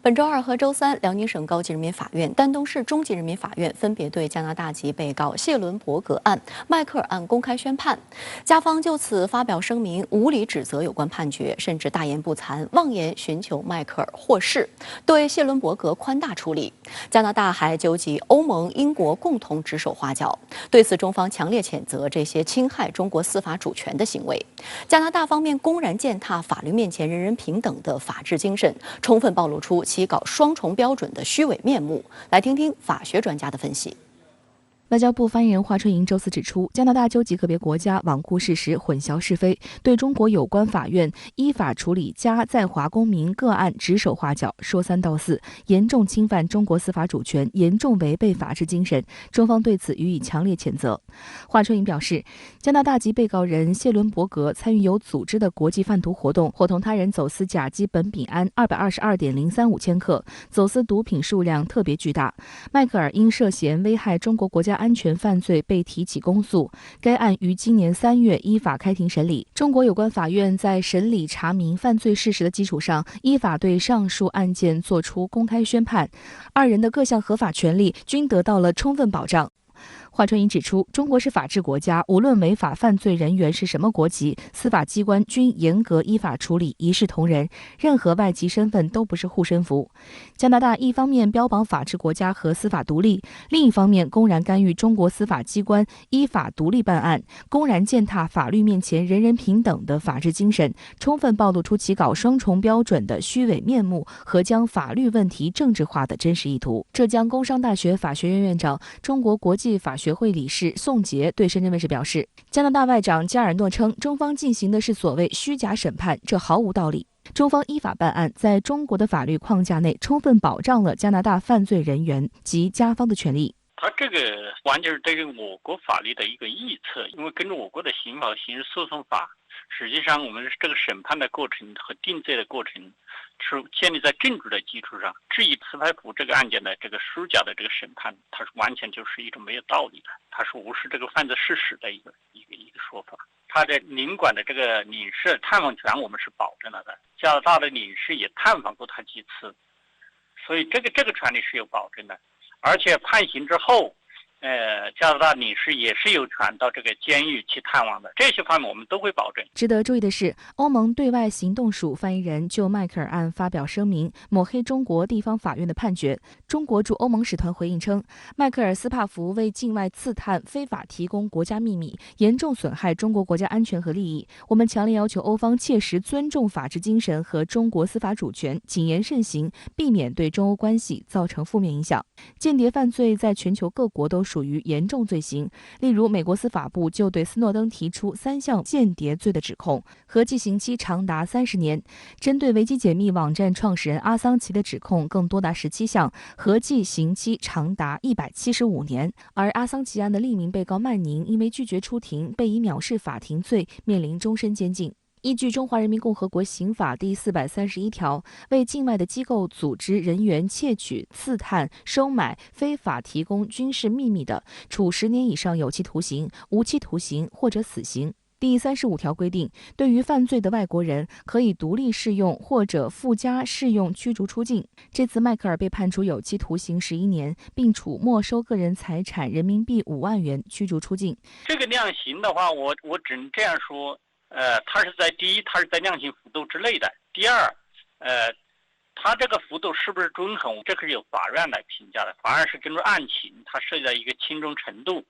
本周二和周三，辽宁省高级人民法院、丹东市中级人民法院分别对加拿大籍被告谢伦伯格案、迈克尔案公开宣判。加方就此发表声明，无理指责有关判决，甚至大言不惭，妄言寻求迈克尔获释，对谢伦伯格宽大处理。加拿大还纠集欧盟、英国共同指手画脚。对此，中方强烈谴责这些侵害中国司法主权的行为。加拿大方面公然践踏法律面前人人平等的法治精神，充分暴露出其搞双重标准的虚伪面目。来听听法学专家的分析。外交部发言人华春莹周四指出，加拿大纠集个别国家罔顾事实、混淆是非，对中国有关法院依法处理加在华公民个案指手画脚、说三道四，严重侵犯中国司法主权，严重违背法治精神。中方对此予以强烈谴责。华春莹表示，加拿大籍被告人谢伦伯格参与有组织的国际贩毒活动，伙同他人走私甲基苯丙胺222.035千克，走私毒品数量特别巨大。迈克尔因涉嫌危害中国国家安全犯罪被提起公诉，该案于今年3月依法开庭审理。中国有关法院在审理查明犯罪事实的基础上，依法对上述案件作出公开宣判，二人的各项合法权利均得到了充分保障。华春莹指出，中国是法治国家，无论违法犯罪人员是什么国籍，司法机关均严格依法处理，一视同仁，任何外籍身份都不是护身符。加拿大一方面标榜法治国家和司法独立，另一方面公然干预中国司法机关依法独立办案，公然践踏法律面前人人平等的法治精神，充分暴露出其搞双重标准的虚伪面目和将法律问题政治化的真实意图。浙江工商大学法学院院长、中国国际法学会理事宋杰对深圳卫视表示，加拿大外长加尔诺称，中方进行的是所谓虚假审判，这毫无道理。中方依法办案，在中国的法律框架内，充分保障了加拿大犯罪人员及加方的权利。他这个完全是对于我国法律的一个臆测，因为根据我国的刑法和刑事诉讼法，实际上我们这个审判的过程和定罪的过程是建立在证据的基础上。至于司法府这个案件的这个虚假的这个审判，它是完全就是一种没有道理的，它是无视这个犯罪事实的一个说法。他的领馆的这个领事探访权我们是保证了的，加拿大的领事也探访过他几次，所以这个权利是有保证的。而且判刑之后，加拿大领事也是有权到这个监狱去探望的，这些方面我们都会保证。值得注意的是，欧盟对外行动署发言人就迈克尔案发表声明，抹黑中国地方法院的判决。中国驻欧盟使团回应称，迈克尔斯帕福为境外刺探非法提供国家秘密，严重损害中国国家安全和利益。我们强烈要求欧方切实尊重法治精神和中国司法主权，谨言慎行，避免对中欧关系造成负面影响。间谍犯罪在全球各国都属于严重罪行，例如美国司法部就对斯诺登提出3项间谍罪的指控，合计刑期长达30年。针对维基解密网站创始人阿桑奇的指控更多达17项，合计刑期长达175年。而阿桑奇案的另一名被告曼宁因为拒绝出庭，被以藐视法庭罪面临终身监禁。依据《中华人民共和国刑法》第431条，为境外的机构、组织、人员窃取、刺探、收买、非法提供军事秘密的，处10年以上有期徒刑、无期徒刑或者死刑。第35条规定，对于犯罪的外国人，可以独立适用或者附加适用驱逐出境。这次迈克尔被判处有期徒刑11年，并处没收个人财产人民币5万元，驱逐出境。这个量刑的话，我只能这样说。第一，它是在量刑幅度之内的。第二，它这个幅度是不是均衡，这个是由法院来评价的。法院是根据案情，它涉及到一个轻重程度，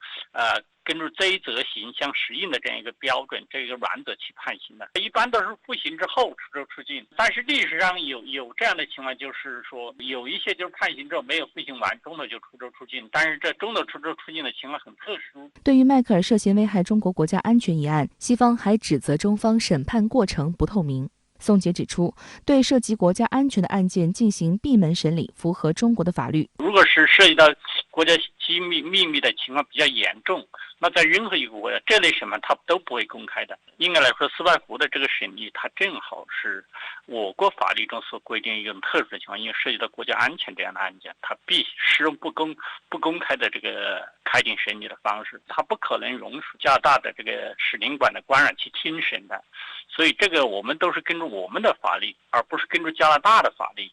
根据罪责刑相适应的这样一个标准，这个原则去判刑的。一般都是服刑之后出州出境，但是历史上有这样的情况，就是说有一些就是判刑之后没有服刑完，中途就出州出境，但是这中途出州出境的情况很特殊。对于迈克尔涉嫌危害中国国家安全一案，西方还指责中方审判过程不透明。宋杰指出，对涉及国家安全的案件进行闭门审理，符合中国的法律。如果是涉及到国家机秘密的情况比较严重，那在任何一个国家，这类审判它都不会公开的。应该来说，司法部的这个审理，它正好是我国法律中所规定一种特殊的情况，因为涉及到国家安全这样的案件，它必须使用不公开的这个开庭审理的方式，它不可能容许加拿大的这个使领馆的官员去听审的。所以这个我们都是根据我们的法律，而不是根据加拿大的法律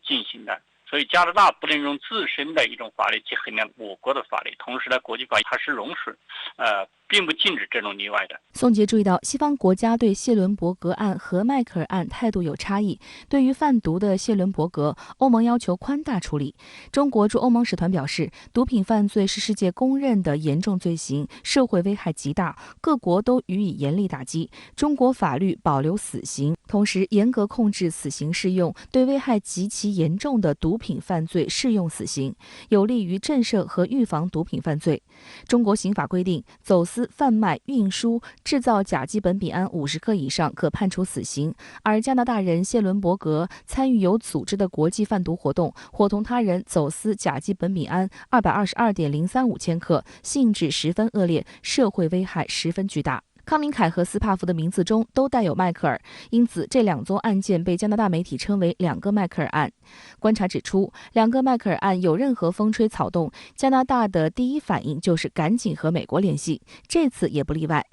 进行的。所以加拿大不能用自身的一种法律去衡量我国的法律，同时呢，国际法它是容许并不禁止这种例外的。宋杰注意到，西方国家对谢伦伯格案和迈克尔案态度有差异。对于贩毒的谢伦伯格，欧盟要求宽大处理。中国驻欧盟使团表示，毒品犯罪是世界公认的严重罪行，社会危害极大，各国都予以严厉打击。中国法律保留死刑，同时严格控制死刑适用，对危害极其严重的毒品犯罪适用死刑，有利于震慑和预防毒品犯罪。中国刑法规定，走私、贩卖、运输、制造甲基苯丙胺50克以上可判处死刑，而加拿大人谢伦伯格参与有组织的国际贩毒活动，伙同他人走私甲基苯丙胺222.035千克，性质十分恶劣，社会危害十分巨大。康明凯和斯帕夫的名字中都带有迈克尔，因此这两宗案件被加拿大媒体称为两个迈克尔案。观察指出，两个迈克尔案有任何风吹草动，加拿大的第一反应就是赶紧和美国联系，这次也不例外。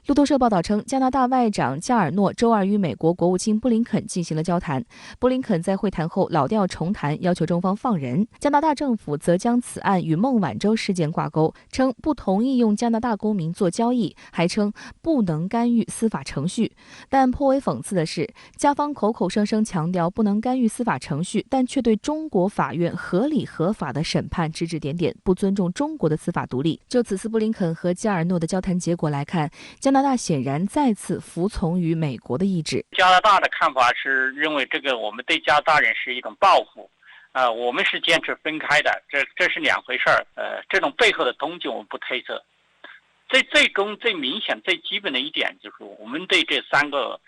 路透社报道称，加拿大外长加尔诺周二与美国国务卿布林肯进行了交谈，布林肯在会谈后老调重弹，要求中方放人。加拿大政府则将此案与孟晚舟事件挂钩，称不同意用加拿大公民做交易，还称不能干预司法程序。但颇为讽刺的是，加方口口声声强调不能干预司法程序，但却对中国法院合理合法的审判指指点点，不尊重中国的司法独立。就此次布林肯和加尔诺的交谈结果来看，加拿大显然再次服从于美国的意志。加拿大的看法是认为这个我们对加拿大人是一种报复。我们是坚持分开的，这是两回事儿。这种背后的动机我们不推测。最明显、最基本的一点就是，我们对这3个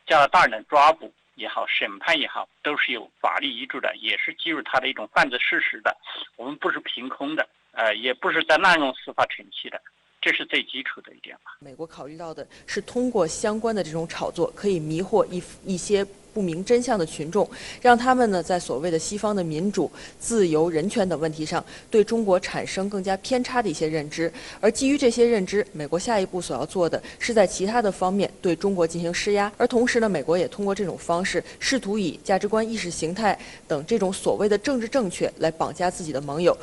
加拿大人的抓捕也好、审判也好，都是有法律依据的，也是基于他的一种犯罪事实的。我们不是凭空的，也不是在滥用司法程序的。这是最基础的一点吧。美国考虑到的是通过相关的这种炒作，可以迷惑一些不明真相的群众，让他们呢在所谓的西方的民主、自由、人权等问题上，对中国产生更加偏差的一些认知。而基于这些认知，美国下一步所要做的是在其他的方面对中国进行施压。而同时呢，美国也通过这种方式，试图以价值观、意识形态等这种所谓的政治正确来绑架自己的盟友。